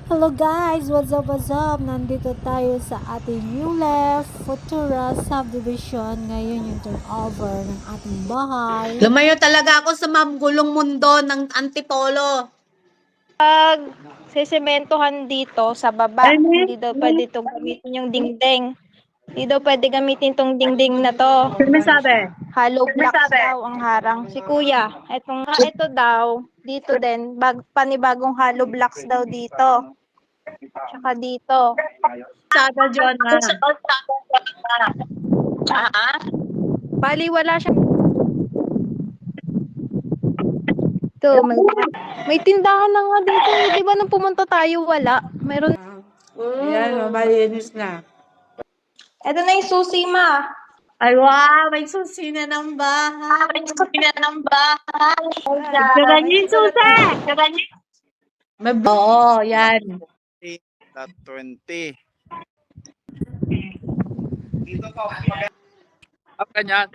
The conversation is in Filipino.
Hello guys! What's up, what's up? Nandito tayo sa ating New Left Futura Subdivision. Ngayon yung turnover ng ating bahay. Lumayo talaga ako sa magulong mundo ng Antipolo. Sesementohan dito sa baba. Hindi daw pwede itong gamitin yung dingding. Hindi daw pwede gamitin tong dingding na to. Ano sabi? Hollow blocks daw ang harang. Si kuya, ito daw, dito din, panibagong hollow blocks daw dito. Tsaka dito. Sada Jonah. Bali, wala siya. Ito, may tindahan na nga dito. Di ba nung pumunta tayo, wala? Meron. Ayan, malinis na. Ito na yung susi, ma. Ay, wow! May susi na ng bahay. Tignan niyo yung susi! Oo, yan. 20. Ganyan.